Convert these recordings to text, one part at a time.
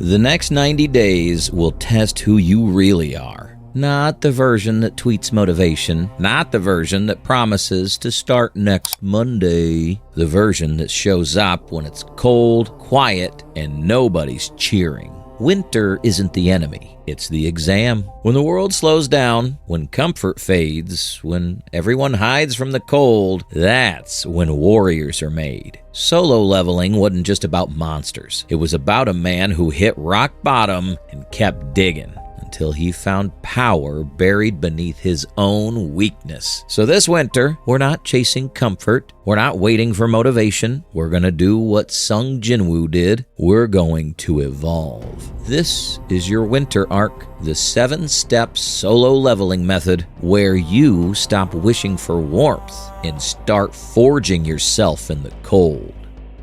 The next 90 days will test who you really are. Not the version that tweets motivation, not the version that promises to start next Monday, the version that shows up when it's cold, quiet, and nobody's cheering. Winter isn't the enemy, it's the exam. When the world slows down, when comfort fades, when everyone hides from the cold, that's when warriors are made. Solo leveling wasn't just about monsters. It was about a man who hit rock bottom and kept digging until he found power buried beneath his own weakness. So this winter, we're not chasing comfort. We're not waiting for motivation. We're going to do what Sung Jinwoo did. We're going to evolve. This is your winter arc, the 7-step solo leveling method where you stop wishing for warmth and start forging yourself in the cold.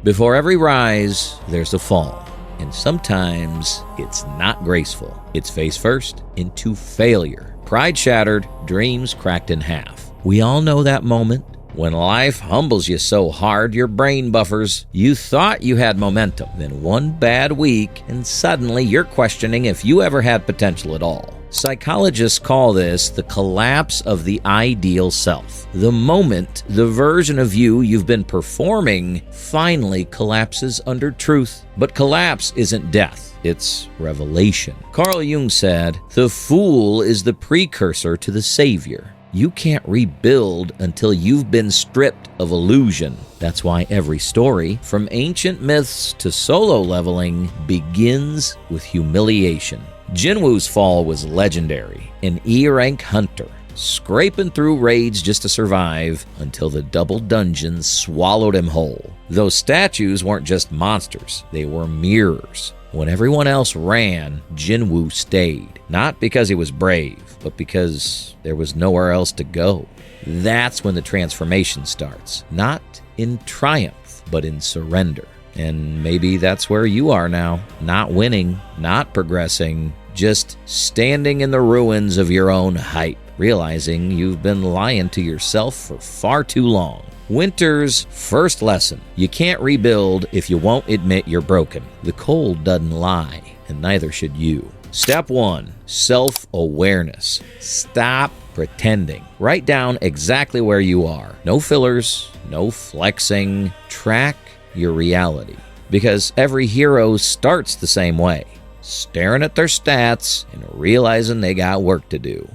Before every rise, there's a fall. And sometimes it's not graceful. It's face first into failure. Pride shattered, dreams cracked in half. We all know that moment when life humbles you so hard your brain buffers. You thought you had momentum. Then one bad week and suddenly you're questioning if you ever had potential at all. Psychologists call this the collapse of the ideal self. The moment the version of you you've been performing finally collapses under truth. But collapse isn't death, it's revelation. Carl Jung said, "The fool is the precursor to the savior." You can't rebuild until you've been stripped of illusion. That's why every story, from ancient myths to solo leveling, begins with humiliation. Jinwoo's fall was legendary, an E-rank hunter, scraping through raids just to survive until the double dungeons swallowed him whole. Those statues weren't just monsters, they were mirrors. When everyone else ran, Jinwoo stayed, not because he was brave, but because there was nowhere else to go. That's when the transformation starts, not in triumph, but in surrender. And maybe that's where you are now, not winning, not progressing, just standing in the ruins of your own hype, realizing you've been lying to yourself for far too long. Winter's first lesson: you can't rebuild if you won't admit you're broken. The cold doesn't lie, and neither should you. Step 1, self-awareness. Stop pretending. Write down exactly where you are. No fillers, no flexing. Track your reality. Because every hero starts the same way, staring at their stats and realizing they got work to do.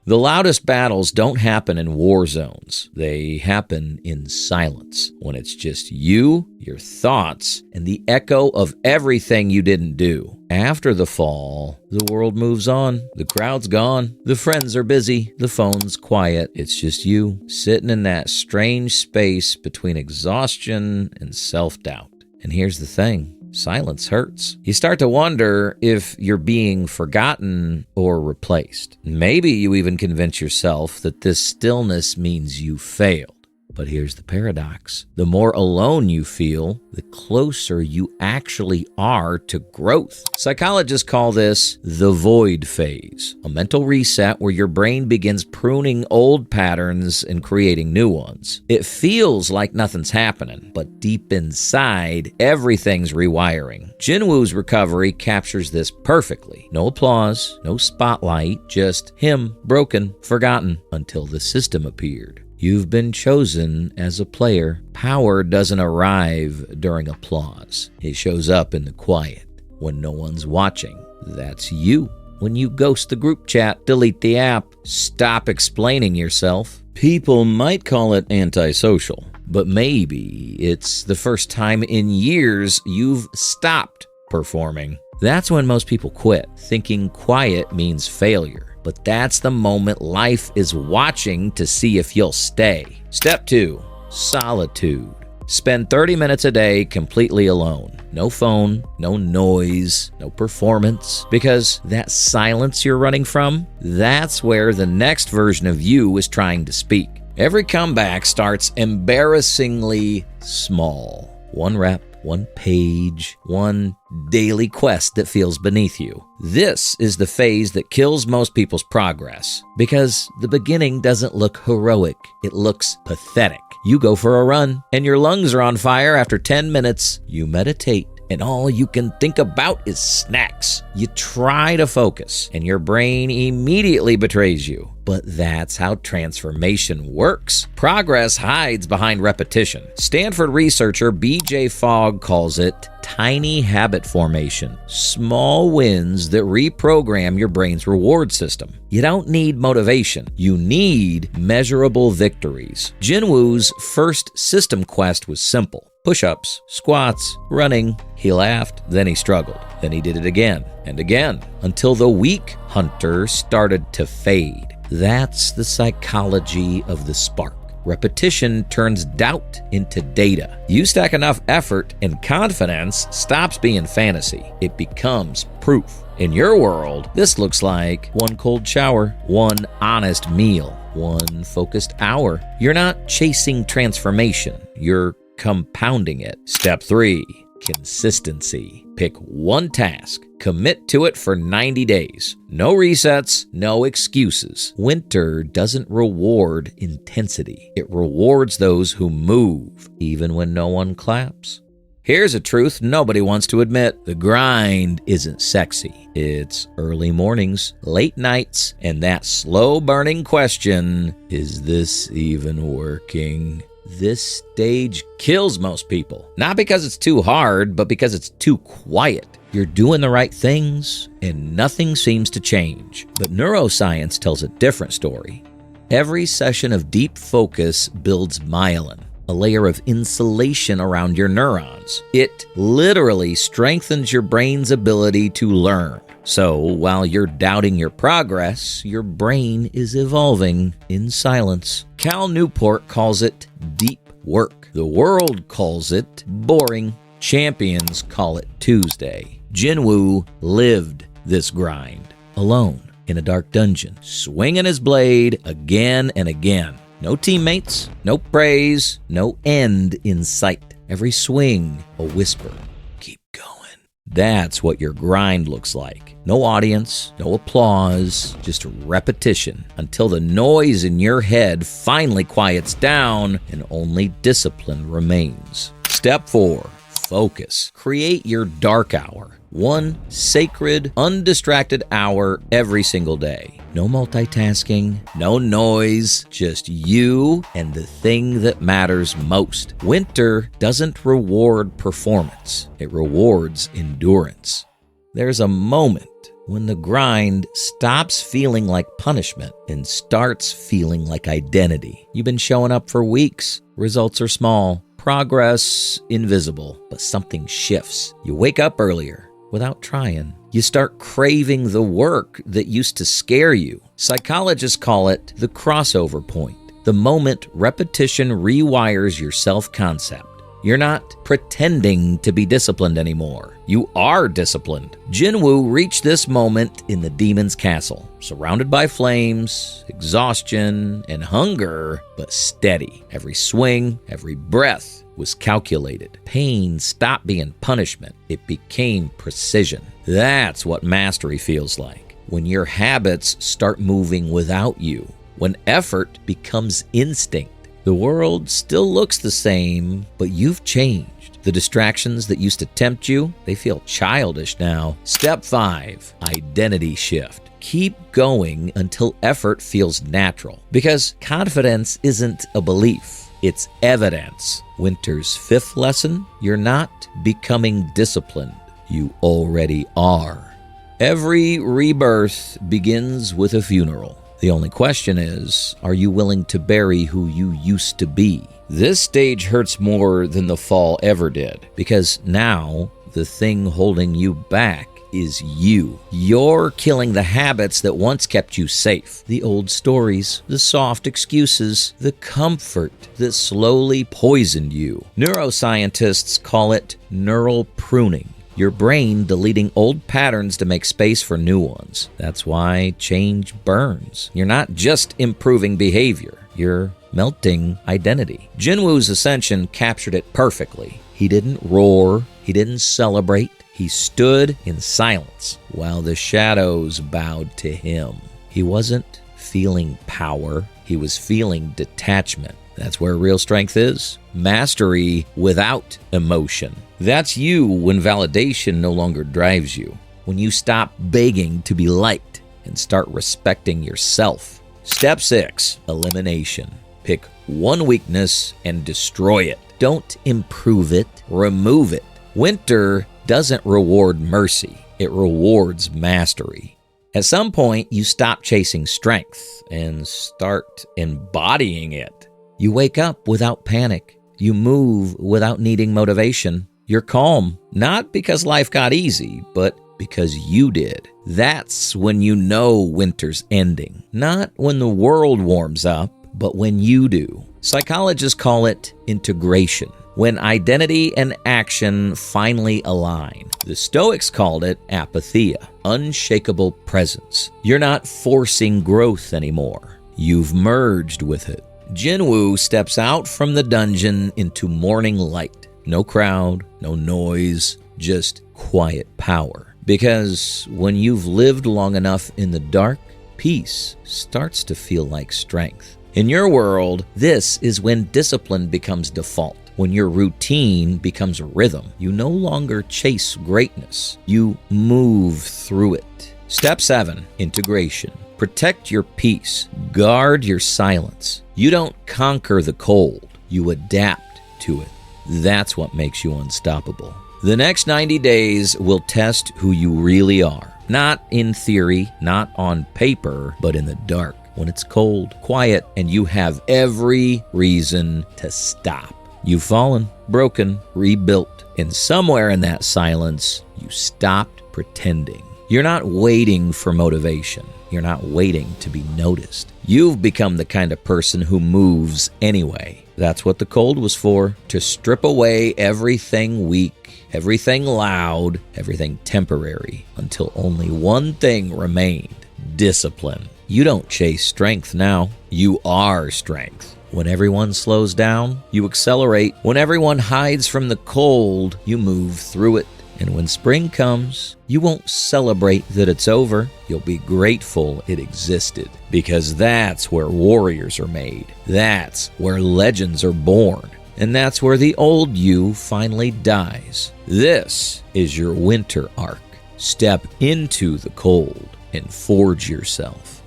The loudest battles don't happen in war zones. They happen in silence, when it's just you, your thoughts, and the echo of everything you didn't do. After the fall, the world moves on. The crowd's gone. The friends are busy. The phone's quiet. It's just you, sitting in that strange space between exhaustion and self-doubt. And here's the thing. Silence hurts. You start to wonder if you're being forgotten or replaced. Maybe you even convince yourself that this stillness means you failed. But here's the paradox. The more alone you feel, the closer you actually are to growth. Psychologists call this the void phase, a mental reset where your brain begins pruning old patterns and creating new ones. It feels like nothing's happening, but deep inside, everything's rewiring. Jinwoo's recovery captures this perfectly. No applause, no spotlight, just him, broken, forgotten, until the system appeared. You've been chosen as a player. Power doesn't arrive during applause. It shows up in the quiet, when no one's watching. That's you. When you ghost the group chat, delete the app, stop explaining yourself. People might call it antisocial, but maybe it's the first time in years you've stopped performing. That's when most people quit, thinking quiet means failure. But that's the moment life is watching to see if you'll stay. Step 2, solitude. Spend 30 minutes a day completely alone. No phone, no noise, no performance. Because that silence you're running from, that's where the next version of you is trying to speak. Every comeback starts embarrassingly small. 1 rep, 1 page, 1 daily quest that feels beneath you. This is the phase that kills most people's progress, because the beginning doesn't look heroic, it looks pathetic. You go for a run, and your lungs are on fire after 10 minutes. You meditate, and all you can think about is snacks. You try to focus, and your brain immediately betrays you. But that's how transformation works. Progress hides behind repetition. Stanford researcher B.J. Fogg calls it tiny habit formation, small wins that reprogram your brain's reward system. You don't need motivation. You need measurable victories. Jinwoo's first system quest was simple. Push-ups, squats, running. He laughed, then he struggled. Then he did it again and again until the weak hunter started to fade. That's the psychology of the spark. Repetition turns doubt into data. You stack enough effort and confidence stops being fantasy. It becomes proof. In your world, this looks like one cold shower, one honest meal, one focused hour. You're not chasing transformation. You're compounding it. Step 3, consistency. Pick one task. Commit to it for 90 days. No resets, no excuses. Winter doesn't reward intensity. It rewards those who move, even when no one claps. Here's a truth nobody wants to admit. The grind isn't sexy. It's early mornings, late nights, and that slow-burning question, is this even working? This stage kills most people. Not because it's too hard, but because it's too quiet. You're doing the right things, and nothing seems to change. But neuroscience tells a different story. Every session of deep focus builds myelin, a layer of insulation around your neurons. It literally strengthens your brain's ability to learn. So while you're doubting your progress, your brain is evolving in silence. Cal Newport calls it deep work. The world calls it boring. Champions call it Tuesday. Jinwoo lived this grind alone in a dark dungeon, swinging his blade again and again. No teammates, no praise, no end in sight. Every swing, a whisper. Keep going. That's what your grind looks like. No audience, no applause, just repetition until the noise in your head finally quiets down and only discipline remains. Step 4, focus. Create your dark hour. One sacred, undistracted hour every single day. No multitasking, no noise, just you and the thing that matters most. Winter doesn't reward performance. It rewards endurance. There's a moment when the grind stops feeling like punishment and starts feeling like identity. You've been showing up for weeks. Results are small. Progress invisible. But something shifts. You wake up earlier. Without trying, you start craving the work that used to scare you. Psychologists call it the crossover point, the moment repetition rewires your self-concept. You're not pretending to be disciplined anymore. You are disciplined. Jinwoo reached this moment in the demon's castle, surrounded by flames, exhaustion, and hunger, but steady. Every swing, every breath was calculated. Pain stopped being punishment. It became precision. That's what mastery feels like. When your habits start moving without you. When effort becomes instinct. The world still looks the same, but you've changed. The distractions that used to tempt you, they feel childish now. Step 5, identity shift. Keep going until effort feels natural. Because confidence isn't a belief, it's evidence. Winter's 5th lesson, you're not becoming disciplined. You already are. Every rebirth begins with a funeral. The only question is, are you willing to bury who you used to be? This stage hurts more than the fall ever did, because now the thing holding you back is you. You're killing the habits that once kept you safe. The old stories, the soft excuses, the comfort that slowly poisoned you. Neuroscientists call it neural pruning. Your brain deleting old patterns to make space for new ones. That's why change burns. You're not just improving behavior. You're melting identity. Jinwoo's ascension captured it perfectly. He didn't roar. He didn't celebrate. He stood in silence while the shadows bowed to him. He wasn't feeling power. He was feeling detachment. That's where real strength is. Mastery without emotion. That's you when validation no longer drives you. When you stop begging to be liked and start respecting yourself. Step 6, elimination. Pick one weakness and destroy it. Don't improve it, remove it. Winter doesn't reward mercy. It rewards mastery. At some point, you stop chasing strength and start embodying it. You wake up without panic. You move without needing motivation. You're calm, not because life got easy, but because you did. That's when you know winter's ending. Not when the world warms up, but when you do. Psychologists call it integration. When identity and action finally align. The Stoics called it apatheia, unshakable presence. You're not forcing growth anymore. You've merged with it. Jinwoo steps out from the dungeon into morning light. No crowd, no noise, just quiet power. Because when you've lived long enough in the dark, peace starts to feel like strength. In your world, this is when discipline becomes default. When your routine becomes a rhythm, you no longer chase greatness. You move through it. Step 7, integration. Protect your peace. Guard your silence. You don't conquer the cold. You adapt to it. That's what makes you unstoppable. The next 90 days will test who you really are. Not in theory, not on paper, but in the dark. When it's cold, quiet, and you have every reason to stop. You've fallen, broken, rebuilt, and somewhere in that silence, you stopped pretending. You're not waiting for motivation. You're not waiting to be noticed. You've become the kind of person who moves anyway. That's what the cold was for, to strip away everything weak, everything loud, everything temporary, until only one thing remained: discipline. You don't chase strength now. You are strength. When everyone slows down, you accelerate. When everyone hides from the cold, you move through it. And when spring comes, you won't celebrate that it's over. You'll be grateful it existed. Because that's where warriors are made. That's where legends are born. And that's where the old you finally dies. This is your winter arc. Step into the cold and forge yourself.